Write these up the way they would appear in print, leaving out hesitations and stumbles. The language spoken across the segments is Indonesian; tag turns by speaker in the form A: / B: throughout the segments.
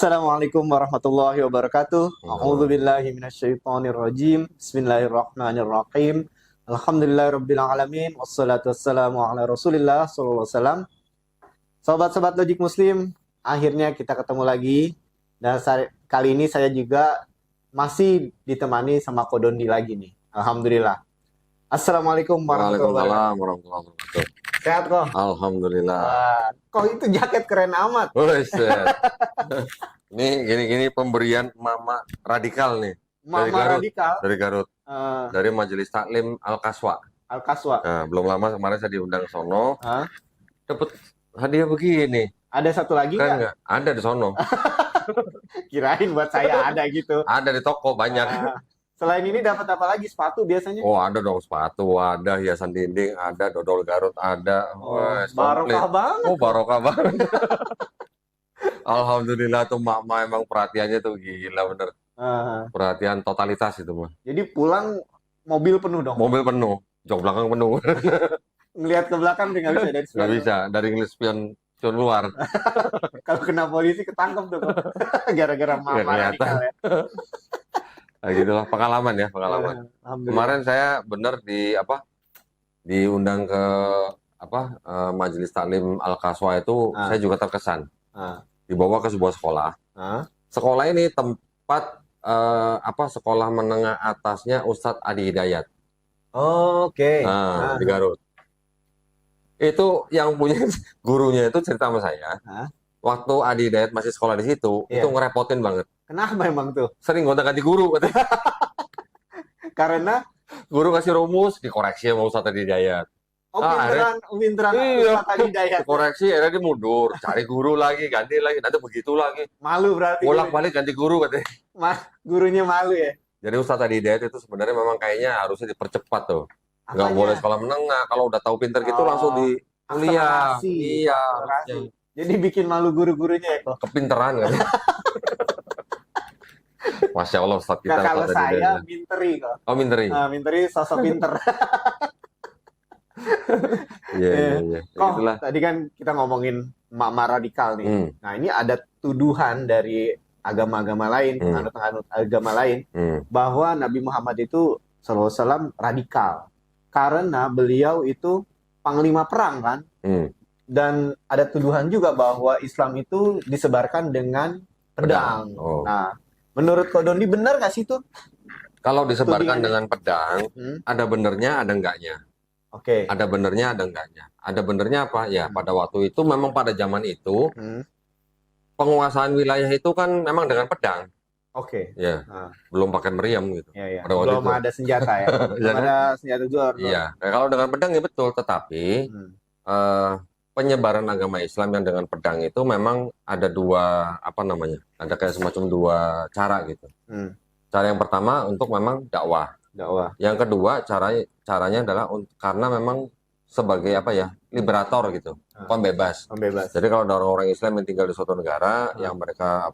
A: Assalamualaikum warahmatullahi wabarakatuh. A'udzu billahi minasyaitonir rajim. Bismillahirrahmanirrahim. Alhamdulillahirabbil alamin wassalatu wassalamu ala Rasulillah sallallahu alaihi wasallam. Sobat-sobat Logik Muslim, akhirnya kita ketemu lagi dan kali ini saya juga masih ditemani sama Kodondi lagi nih. Alhamdulillah. Assalamualaikum warahmatullahi wabarakatuh.
B: Waalaikumsalam warahmatullahi wabarakatuh.
A: Sehat kok?
B: Alhamdulillah.
A: Kok itu jaket keren amat?
B: Buset. Ini gini pemberian Mama Radikal nih. Dari
A: Mama
B: Garut.
A: radikal.
B: Dari Garut.
A: Eh,
B: Dari Majelis Taklim Al-Kaswa.
A: Al-Kaswa.
B: Nah, belum lama kemarin saya diundang ke sono.
A: Hah?
B: Dapat hadiah begini.
A: Ada satu lagi
B: Kan
A: nggak?
B: nggak? Ada di sono.
A: Kirain buat saya ada gitu.
B: Ada di toko banyak.
A: Ah, selain ini dapat apa lagi? Sepatu biasanya?
B: Oh, ada dong sepatu, ada hiasan dinding, ada dodol Garut, ada.
A: Oh,
B: Wes,
A: barokah
B: komplit.
A: banget.
B: Oh, barokah banget. Alhamdulillah tuh Mama emang perhatiannya tuh gila bener.
A: Ah,
B: Perhatian totalitas itu mah.
A: jadi pulang mobil penuh dong.
B: Mobil penuh, jok belakang penuh.
A: Ngelihat ke belakang udah nggak bisa dari
B: Nggak
A: spion.
B: bisa, dari English spion luar.
A: Kalau kena polisi ketangkep tuh kok. Gara-gara
B: Nggak
A: mama
B: kelihatan.
A: radikal ya.
B: Nah, gitulah pengalaman ya, pengalaman.
A: Alhamdulillah.
B: Kemarin saya bener diundang ke Majelis Taklim Al-Kaswa itu,
A: Ah.
B: saya juga terkesan.
A: Ah,
B: Dibawa ke sebuah sekolah.
A: ah,
B: Sekolah ini tempat sekolah menengah atasnya Ustadz Adi Hidayat.
A: Oke.
B: Nah,
A: Ah,
B: di Garut. Itu yang punya gurunya itu cerita sama saya.
A: ah.
B: Waktu Adi Hidayat masih sekolah di situ,
A: Iya.
B: itu ngerepotin banget.
A: Kenapa emang tuh?
B: Sering gonta-ganti guru, katanya.
A: Karena
B: Guru kasih rumus, dikoreksi sama Ustadz Adi Hidayat.
A: pinteran
B: Iya.
A: Ustaz Adi Hidayat.
B: Dikoreksi, akhirnya dia mundur, cari guru lagi, ganti lagi, nanti begitu lagi.
A: Malu berarti.
B: Bolak-balik ganti guru, katanya.
A: Gurunya malu ya.
B: Jadi Ustadz Adi Hidayat itu sebenarnya memang kayaknya harusnya dipercepat tuh. Nggak
A: Apanya?
B: boleh sekolah menengah, kalau udah tahu pinter gitu
A: Oh,
B: langsung di kuliah.
A: akselerasi.
B: Iya,
A: Akselerasi.
B: harusnya.
A: Jadi bikin malu guru-gurunya ya kok.
B: Kepinteran kan. Masya Allah Ustadz kita
A: Kalau
B: Ustadz Adi
A: saya
B: Hidayat.
A: minteri kok.
B: Oh, minteri.
A: Minteri sosok pinter.
B: Iya, iya, iya. Ya,
A: Kok
B: gitulah.
A: tadi kan kita ngomongin mama radikal nih.
B: Hmm,
A: Nah ini ada tuduhan dari agama-agama lain,
B: Hmm.
A: penganut-penganut agama lain,
B: hmm,
A: bahwa Nabi Muhammad itu sallallahu alaihi wasallam radikal. Karena beliau itu panglima perang kan.
B: hmm.
A: Dan ada tuduhan juga bahwa Islam itu disebarkan dengan pedang.
B: Oh.
A: Nah, menurut Kodondi benar nggak sih itu?
B: Kalau disebarkan
A: Tudingannya.
B: dengan pedang,
A: Hmm,
B: ada benernya, ada enggaknya.
A: Oke.
B: Ada benernya, ada enggaknya. Ada benernya apa? Ya, pada waktu itu memang pada zaman itu
A: Hmm,
B: penguasaan wilayah itu kan memang dengan pedang.
A: Oke.
B: Ya,
A: Nah,
B: belum pakai meriam gitu.
A: ya, ya.
B: Pada waktu
A: Belum
B: itu.
A: ada senjata ya. Belum
B: Iya kan?
A: ada senjata jual.
B: Iya. Nah, kalau dengan pedang ya betul, tetapi
A: Hmm,
B: eh, penyebaran agama Islam yang dengan pedang itu memang ada dua ada kayak semacam dua cara gitu.
A: hmm,
B: Cara yang pertama untuk memang dakwah.
A: dakwah.
B: Yang kedua caranya adalah karena memang sebagai liberator gitu, pembebas.
A: Pembebas.
B: Jadi kalau ada orang-orang Islam yang tinggal di suatu negara yang mereka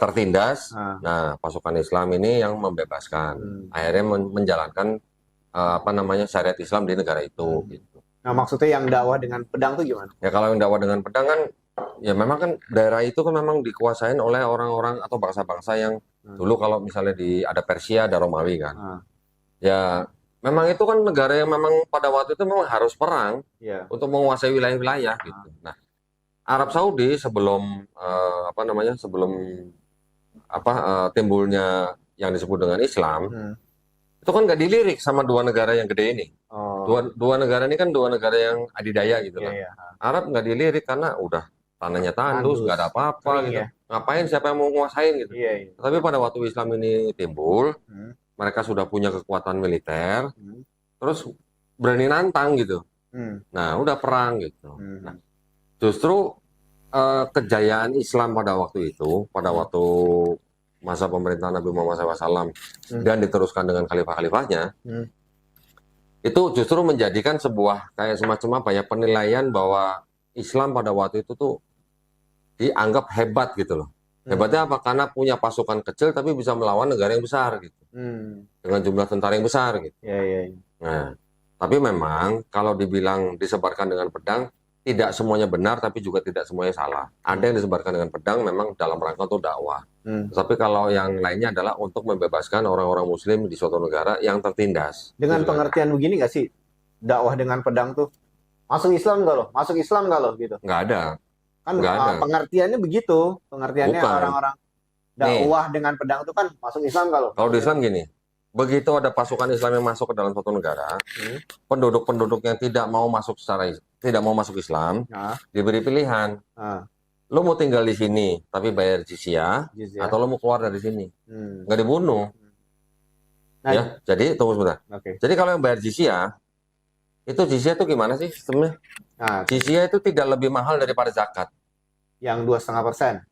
B: tertindas,
A: Ah,
B: nah pasukan Islam ini yang membebaskan,
A: hmm.
B: akhirnya menjalankan syariat Islam di negara itu. Gitu.
A: Nah, maksudnya yang dakwah dengan pedang tuh gimana?
B: Ya kalau yang dakwah dengan pedang kan, ya memang kan daerah itu kan memang dikuasain oleh orang-orang atau bangsa-bangsa yang dulu kalau misalnya ada Persia, ada Romawi kan.
A: Ah,
B: Ya memang itu kan negara yang memang pada waktu itu memang harus perang
A: iya.
B: untuk menguasai wilayah-wilayah gitu. Nah, Arab Saudi sebelum timbulnya yang disebut dengan Islam,
A: Hmm.
B: itu kan nggak dilirik sama dua negara yang gede ini.
A: Oh,
B: Dua negara ini kan dua negara yang adidaya gitu
A: iya,
B: lah.
A: iya.
B: Arab nggak dilirik karena udah tanahnya tandus,
A: Tandus.
B: nggak ada apa-apa
A: Kering
B: gitu.
A: ya.
B: Ngapain siapa yang mau nguasain gitu.
A: Iya, iya.
B: Tapi pada waktu Islam ini timbul,
A: Hmm,
B: mereka sudah punya kekuatan militer,
A: hmm,
B: terus berani nantang gitu.
A: hmm,
B: Nah, udah perang gitu.
A: hmm.
B: Nah, justru kejayaan Islam pada waktu itu, pada waktu masa pemerintahan Nabi Muhammad SAW dan diteruskan dengan khalifah-khalifahnya,
A: Hmm.
B: itu justru menjadikan sebuah kayak semacam penilaian bahwa Islam pada waktu itu tuh dianggap hebat gitu loh. Hebatnya apa? Karena punya pasukan kecil tapi bisa melawan negara yang besar gitu.
A: Hmm.
B: Dengan jumlah tentara yang besar gitu.
A: Iya, iya, iya.
B: Nah, tapi memang kalau dibilang disebarkan dengan pedang, tidak semuanya benar, tapi juga tidak semuanya salah. Ada yang disebarkan dengan pedang memang dalam rangka untuk dakwah. Tapi kalau yang lainnya adalah untuk membebaskan orang-orang Muslim di suatu negara yang tertindas.
A: Dengan
B: Gitu.
A: pengertian begini nggak sih, dakwah dengan pedang tuh masuk Islam nggak loh? Masuk Islam nggak loh gitu?
B: Nggak ada.
A: Kan
B: Nggak ada.
A: pengertiannya begitu, pengertiannya
B: Bukan.
A: orang-orang
B: Nih,
A: dakwah dengan pedang tuh kan masuk Islam nggak loh?
B: kalau di Islam gini, begitu ada pasukan Islam yang masuk ke dalam suatu negara,
A: Hmm.
B: penduduk-penduduk yang tidak mau masuk tidak mau masuk Islam
A: Nah,
B: diberi pilihan.
A: nah,
B: Lo mau tinggal di sini tapi bayar jizyah,
A: jizyah.
B: atau lo mau keluar dari sini,
A: Hmm.
B: nggak dibunuh.
A: Nah,
B: Ya, jadi tunggu sebentar.
A: oke.
B: Jadi kalau yang bayar jizyah, itu jizyah itu gimana sih sistemnya?
A: Nah,
B: Jizyah itu tidak lebih mahal daripada zakat.
A: yang 2,5%.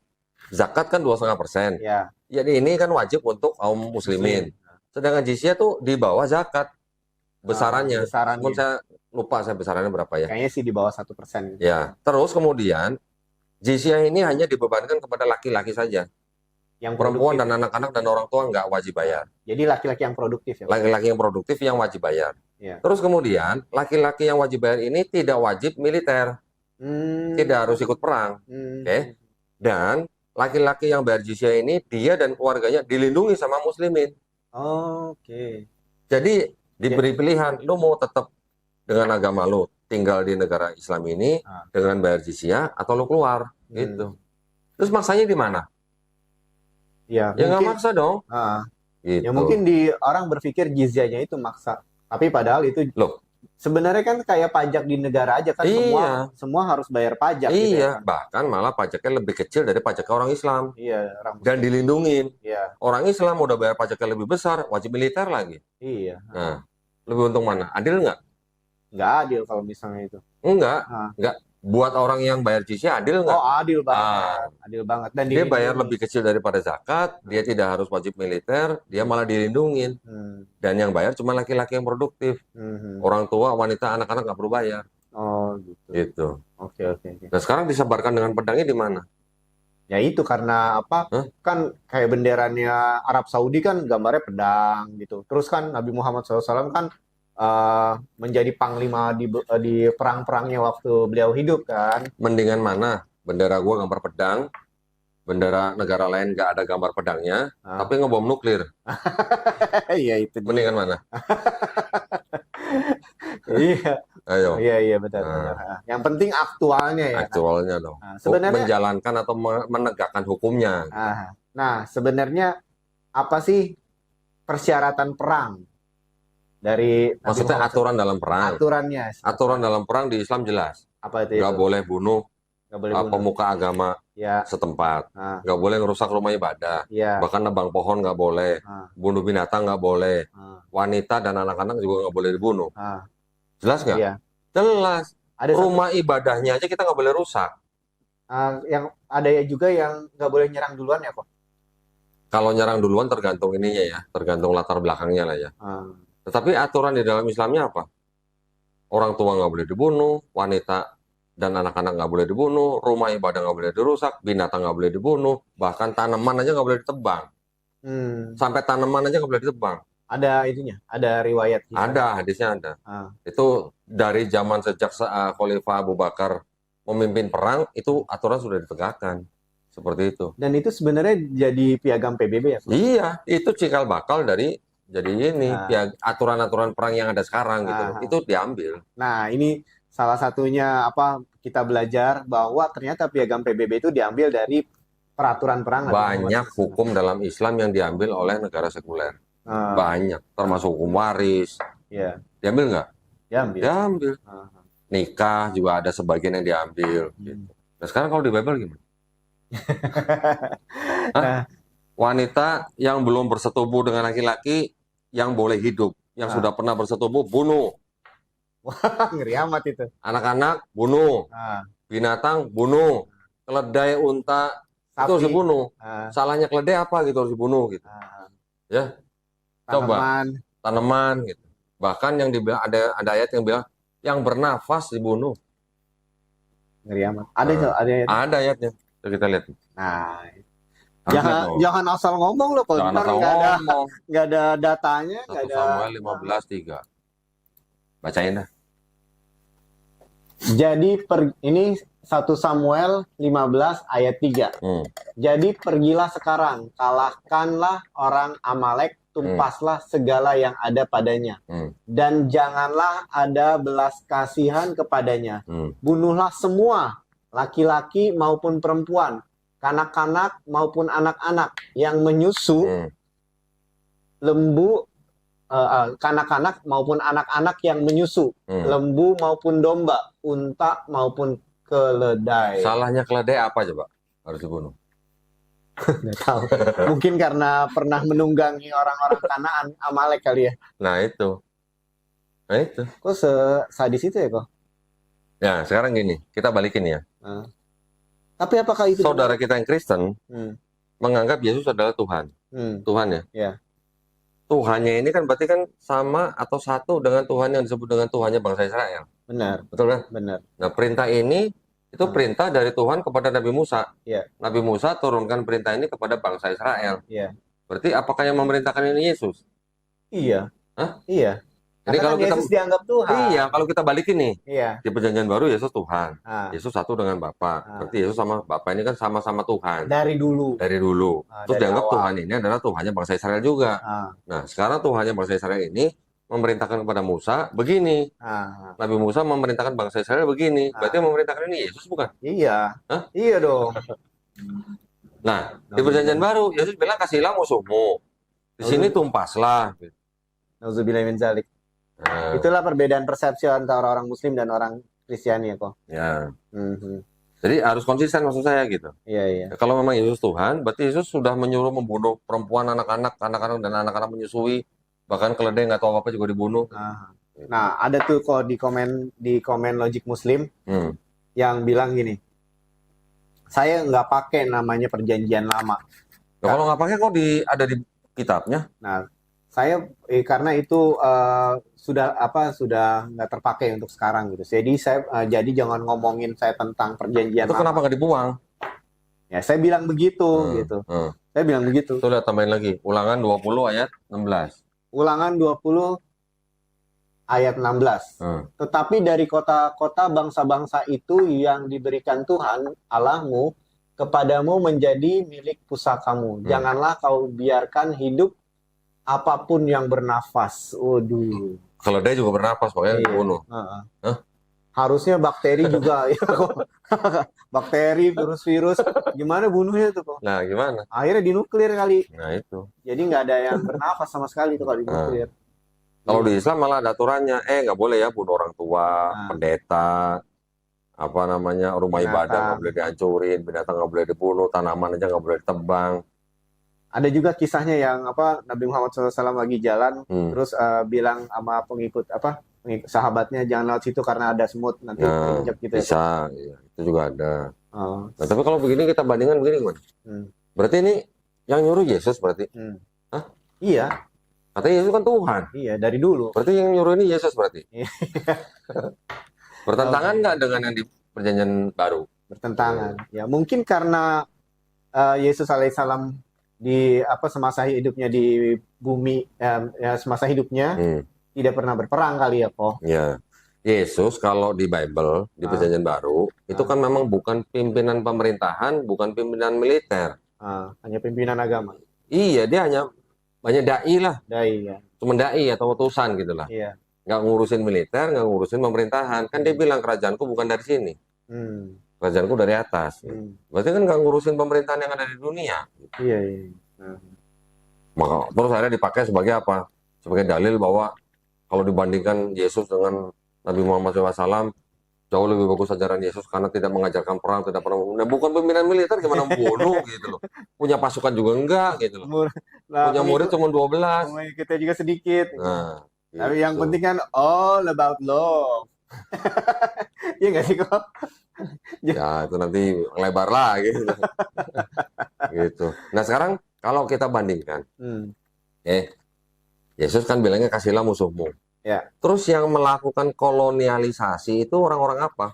B: Zakat kan 2,5%.
A: Ya.
B: Jadi ini kan wajib untuk kaum muslimin. Sedangkan jizyah tuh di bawah zakat besarannya.
A: Besarannya.
B: Namun saya lupa saya besarannya berapa ya.
A: Kayaknya sih di bawah 1%.
B: Ya, terus kemudian jizyah ini hanya dibebankan kepada laki-laki saja.
A: Yang
B: Perempuan
A: produktif.
B: dan anak-anak dan orang tua nggak wajib bayar.
A: Jadi laki-laki yang produktif ya.
B: Laki-laki yang produktif yang wajib bayar.
A: Ya.
B: Terus kemudian laki-laki yang wajib bayar ini tidak wajib militer, tidak harus ikut perang. Oke. Dan laki-laki yang bayar jizyah ini dia dan keluarganya dilindungi sama muslimin.
A: Oke.
B: Jadi diberi pilihan, lu mau tetap dengan agama lu tinggal di negara Islam ini dengan bayar jizyah atau lu keluar gitu. Terus maksanya di mana?
A: Ya,
B: Ya nggak
A: mungkin
B: maksa dong.
A: ya
B: Gitu.
A: mungkin di orang berpikir jizyahnya itu maksa. Tapi padahal itu
B: Loh,
A: sebenarnya kan kayak pajak di negara aja kan,
B: Iya.
A: semua harus bayar pajak gitu ya
B: iya,
A: kan.
B: bahkan malah pajaknya lebih kecil dari pajak orang Islam
A: Iya, orang
B: dan dilindungin.
A: Iya,
B: Orang Islam udah bayar pajaknya lebih besar, wajib militer lagi.
A: iya.
B: Nah, lebih untung mana? Adil nggak?
A: Nggak adil kalau misalnya itu.
B: Enggak,
A: Ah.
B: enggak. Buat orang yang bayar jizyah adil nggak?
A: Oh, adil banget. Adil banget. Dan
B: Dia bayar
A: dilindungi.
B: lebih kecil daripada zakat, dia tidak harus wajib militer, dia malah dilindungin. Dan yang bayar cuma laki-laki yang produktif. Orang tua, wanita, anak-anak nggak perlu bayar.
A: Oh, gitu.
B: Gitu.
A: Oke.
B: Nah sekarang disebarkan dengan pedangnya di mana?
A: Ya itu karena apa?
B: Hah?
A: Kan kayak benderanya Arab Saudi kan gambarnya pedang gitu. Terus kan Nabi Muhammad SAW kan menjadi panglima di perang-perangnya waktu beliau hidup kan.
B: Mendingan mana? Bendera gua gambar pedang, bendera negara lain nggak ada gambar pedangnya, tapi ngebom nuklir.
A: Iya itu.
B: Mendingan mana?
A: Iya.
B: Ayo.
A: Iya betul. Yang penting aktualnya ya.
B: Aktualnya dong.
A: Sebenarnya
B: menjalankan atau menegakkan hukumnya.
A: Nah, sebenarnya apa sih persyaratan perang dari
B: Maksudnya aturan dalam perang.
A: Aturannya.
B: Aturan dalam perang di Islam jelas.
A: Apa itu?
B: Nggak boleh bunuh pemuka agama setempat. Nggak boleh ngerusak rumah ibadah. Bahkan nebang pohon nggak boleh. Bunuh binatang nggak boleh. Wanita dan anak-anak juga nggak boleh dibunuh. Jelas nggak?
A: Iya.
B: Jelas.
A: Ada
B: rumah ibadahnya aja kita nggak boleh rusak.
A: Yang ada juga yang nggak boleh nyerang duluan ya kok.
B: Kalau nyerang duluan tergantung ininya ya, tergantung latar belakangnya lah ya. Tetapi aturan di dalam Islamnya apa? Orang tua nggak boleh dibunuh, wanita dan anak-anak nggak boleh dibunuh, rumah ibadah nggak boleh dirusak, binatang nggak boleh dibunuh, bahkan tanaman aja nggak boleh ditebang. Sampai tanaman aja nggak boleh ditebang.
A: Ada itunya, ada riwayat.
B: Ada, hadisnya ada. Itu dari zaman sejak Khalifah Abu Bakar memimpin perang, itu aturan sudah ditegakkan. Seperti itu.
A: Dan itu sebenarnya jadi piagam PBB ya?
B: Iya, itu cikal bakal dari jadi ini aturan-aturan perang yang ada sekarang gitu. Itu diambil.
A: Nah, ini salah satunya apa kita belajar bahwa ternyata piagam PBB itu diambil dari peraturan perang.
B: Banyak hukum dalam Islam yang diambil oleh negara sekuler. Banyak, termasuk hukum waris. Diambil nggak? Diambil. Nikah juga ada sebagian yang diambil. Gitu. Nah sekarang kalau di Bible gimana? Wanita yang belum bersetubuh dengan laki-laki yang boleh hidup, yang sudah pernah bersetubuh bunuh.
A: Wah, ngeri amat itu.
B: Anak-anak bunuh, binatang bunuh, keledai, unta
A: sapi,
B: itu harus dibunuh. Salahnya keledai apa gitu harus dibunuh gitu. Ya, coba tanaman gitu. Bahkan yang dibilang ada ayat yang bilang yang bernafas dibunuh.
A: Ngeri amat. Ada
B: ayatnya. Kita lihat.
A: Nah, jangan asal ngomong loh kalau nggak ada datanya, nggak ada.
B: Samuel 15:3. Bacain dah.
A: Jadi ini 1 Samuel 15 ayat 3.
B: Hmm.
A: Jadi pergilah sekarang, kalahkanlah orang Amalek, tumpaslah segala yang ada padanya. Dan janganlah ada belas kasihan kepadanya. Bunuhlah semua, laki-laki maupun perempuan, kanak-kanak maupun anak-anak yang menyusu, lembu, kanak-kanak maupun anak-anak yang menyusu, lembu maupun domba, unta maupun keledai.
B: Salahnya keledai apa coba harus dibunuh?
A: Nggak tahu. Mungkin karena pernah menunggangi orang-orang Kanaan, Amalek kali ya.
B: Nah itu.
A: Kok sadis itu ya kok?
B: Ya sekarang gini, kita balikin ya.
A: Tapi apakah itu
B: Saudara kita yang Kristen menganggap Yesus adalah Tuhan. Tuhan ya?
A: Ya.
B: Tuhannya ini kan berarti kan sama atau satu dengan Tuhan yang disebut dengan Tuhannya bangsa Israel.
A: Benar.
B: Betul kan?
A: Benar.
B: Nah perintah ini itu perintah dari Tuhan kepada Nabi Musa.
A: Ya.
B: Nabi Musa turunkan perintah ini kepada bangsa Israel.
A: Ya.
B: Berarti apakah yang memerintahkan ini Yesus?
A: Iya.
B: Hah?
A: Iya.
B: Jadi
A: Karena
B: kalau kita
A: Yesus dianggap Tuhan.
B: Iya, kalau kita balikin nih.
A: Iya.
B: Di perjanjian baru Yesus Tuhan.
A: Yesus
B: satu dengan Bapa. Berarti Yesus sama Bapa ini kan sama-sama Tuhan.
A: Dari dulu.
B: Terus
A: dari
B: dianggap
A: awal.
B: Tuhan ini adalah Tuhannya bangsa Israel juga. Nah, sekarang Tuhannya bangsa Israel ini memerintahkan kepada Musa begini. Nabi Musa memerintahkan bangsa Israel begini. Berarti yang memerintahkan ini Yesus bukan?
A: Iya.
B: Hah?
A: Iya dong.
B: Nah, di perjanjian baru Yesus bilang kasihlah musuhmu. Di sini tumpaslah.
A: Nauzubillah min dzalik. Itulah perbedaan persepsi antara orang Muslim dan orang Kristiani ya kok.
B: Ya. Jadi harus konsisten maksud saya gitu.
A: Iya.
B: Kalau memang Yesus Tuhan, berarti Yesus sudah menyuruh membunuh perempuan, anak-anak dan anak-anak menyusui, bahkan keledai nggak tahu apa juga dibunuh. Nah,
A: ada tuh kok di komen Logic Muslim yang bilang gini, saya nggak pakai namanya perjanjian lama.
B: Nah, kalau nggak pakai kok ada di kitabnya?
A: Nah, saya karena itu sudah nggak terpakai untuk sekarang gitu. Jadi jadi jangan ngomongin saya tentang perjanjian
B: itu
A: lama.
B: Kenapa nggak dibuang?
A: Ya saya bilang begitu gitu. Saya bilang begitu.
B: Tuh lihat tambahin lagi. Ulangan 20 ayat 16.
A: Ulangan 20 ayat 16. Tetapi dari kota-kota bangsa-bangsa itu yang diberikan Tuhan Allahmu kepadamu menjadi milik pusakamu. Janganlah kau biarkan hidup apapun yang bernafas. Waduh.
B: Keledai juga bernafas, makanya dibunuh.
A: Harusnya bakteri juga ya kok. Bakteri, virus-virus, gimana bunuhnya tuh kok?
B: Nah, gimana?
A: Akhirnya dinuklir kali.
B: Nah, itu.
A: Jadi nggak ada yang bernafas sama sekali tuh kalau dinuklir.
B: Kalau di Islam malah ada aturannya, nggak boleh ya bunuh orang tua, pendeta, rumah ibadah nggak boleh dihancurin, binatang nggak boleh dibunuh, tanaman aja nggak boleh ditebang.
A: Ada juga kisahnya yang Nabi Muhammad SAW lagi jalan, terus bilang sama pengikut sahabatnya jangan lewat situ karena ada semut nanti injek gitu.
B: Bisa, ya. Itu juga ada. Nah, tapi kalau begini kita bandingkan begini, Man. Berarti ini yang nyuruh Yesus berarti? Hah?
A: Iya.
B: Katanya Yesus kan Tuhan.
A: Iya, dari dulu.
B: Berarti yang nyuruh ini Yesus berarti? Bertentangan nggak dengan yang di perjanjian baru?
A: Bertentangan. Ya, mungkin karena Yesus alaihissalam di semasa hidupnya di bumi, semasa hidupnya tidak pernah berperang kali ya, kok.
B: Ya. Yesus kalau di Bible, di perjanjian baru, itu kan memang bukan pimpinan pemerintahan, bukan pimpinan militer.
A: Hanya pimpinan agama.
B: Iya, dia hanya dai lah.
A: Dai, ya.
B: Cuma dai atau utusan gitu lah.
A: Iya.
B: Nggak ngurusin militer, nggak ngurusin pemerintahan. Kan dia bilang kerajaanku bukan dari sini. Kerajaanku dari atas. Berarti kan nggak ngurusin pemerintahan yang ada di dunia.
A: Iya.
B: Maka terus akhirnya dipakai sebagai apa? Sebagai dalil bahwa kalau dibandingkan Yesus dengan Nabi Muhammad SAW, jauh lebih bagus ajaran Yesus karena tidak mengajarkan perang, tidak pernah bukan pimpinan militer, gimana membunuh gitu loh. Punya pasukan juga enggak gitu loh. Punya murid cuma 12.
A: Kita juga sedikit.
B: Nah,
A: tapi yang penting kan all about love. Iya nggak sih kok?
B: Ya itu nanti lebar lah gitu. Gitu. Nah sekarang kalau kita bandingkan, Yesus kan bilangnya kasihlah musuhmu.
A: Ya.
B: Terus yang melakukan kolonialisasi itu orang-orang apa?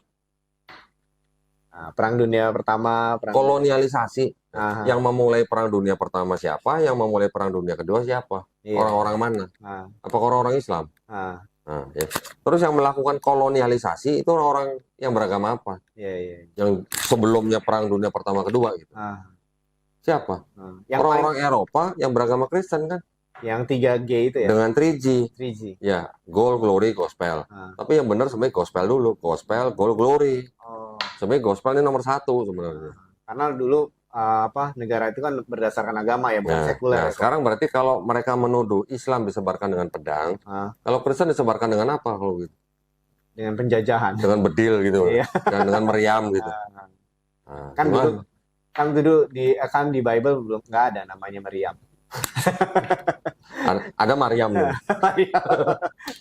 A: Perang Dunia Pertama.
B: Kolonialisasi. Yang memulai Perang Dunia Pertama siapa? Yang memulai Perang Dunia Kedua siapa? Orang-orang mana? Apakah orang-orang Islam? Nah, ya. Terus yang melakukan kolonialisasi itu orang-orang yang beragama apa?
A: Iya, iya.
B: Yang sebelumnya Perang Dunia Pertama Kedua gitu.
A: Ah,
B: Siapa?
A: yang paling
B: Orang-orang Eropa yang beragama Kristen kan?
A: yang 3G itu ya,
B: Dengan 3G.
A: 3G.
B: Ya, goal, glory, gospel.
A: Ah.
B: Tapi yang benar sebenarnya gospel dulu. Gospel, goal, glory.
A: Oh,
B: Sebenarnya gospel ini nomor 1 sebenarnya.
A: karena dulu negara itu kan berdasarkan agama ya, bukan
B: Nah,
A: sekuler.
B: nah, sekarang berarti kalau mereka menuduh Islam disebarkan dengan pedang,
A: Ah,
B: kalau Kristen disebarkan dengan apa kalau gitu?
A: dengan penjajahan.
B: Dengan bedil gitu,
A: Iya.
B: dan dengan meriam gitu.
A: Ah,
B: Nah,
A: kan
B: gimana?
A: dulu di Bible belum nggak ada namanya Maryam.
B: Ada Maryam dulu.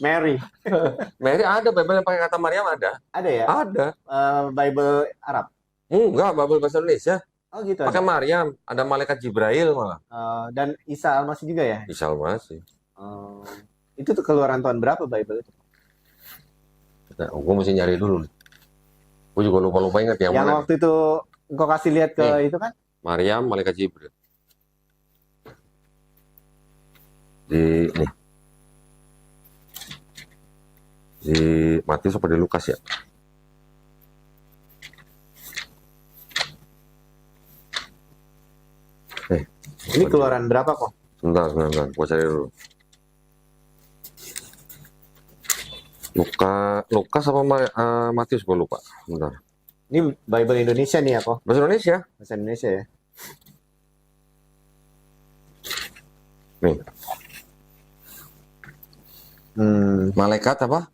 A: Mary.
B: Mary ada, Bible yang pakai kata Maryam ada.
A: Ada ya?
B: Ada.
A: Bible Arab.
B: Enggak, Bible bahasa Indonesia.
A: Oh gitu
B: Pakai
A: ada.
B: Maryam, ada malaikat Jibril malah.
A: Dan Isa Al-Masih juga ya?
B: Isa masih.
A: Itu tuh keluaran tahun berapa Bible itu?
B: Nah, gue mesti nyari dulu. Gue juga lupa-lupa ingat yang
A: Yang
B: mana.
A: waktu itu engkau kasih lihat ke
B: Nih.
A: itu kan?
B: Maryam, malaikat Jibril. Di nih. Di Matius apa di Lukas ya?
A: Ini keluaran berapa kok?
B: Sebentar, gue cari dulu. Lukas apa Matius gue lupa. Bentar.
A: Ini Bible Indonesia nih ya kok?
B: Bahasa Indonesia.
A: Bahasa Indonesia ya?
B: Nih, malaikat apa?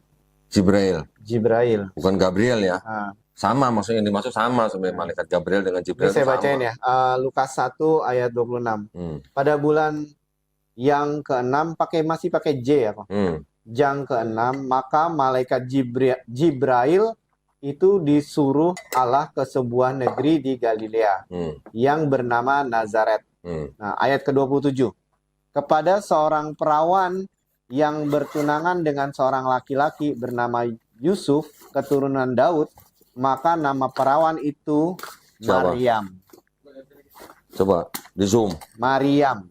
B: Jibril,
A: Jibril.
B: bukan Gabriel ya.
A: Ah,
B: Sama maksudnya yang dimaksud sama sebenarnya malaikat Gabriel dengan
A: ini
B: Jibril
A: saya
B: itu
A: bacain
B: sama.
A: ya. Lukas 1 ayat 26. Pada bulan yang ke-6 masih pakai J ya kok? Yang ke-6 maka malaikat Jibril itu disuruh Allah ke sebuah negeri di Galilea yang bernama Nazaret. Nah, ayat ke-27. Kepada seorang perawan yang bertunangan dengan seorang laki-laki bernama Yusuf, keturunan Daud, maka nama perawan itu
B: Siapa?
A: Maryam.
B: Coba di zoom.
A: Maryam.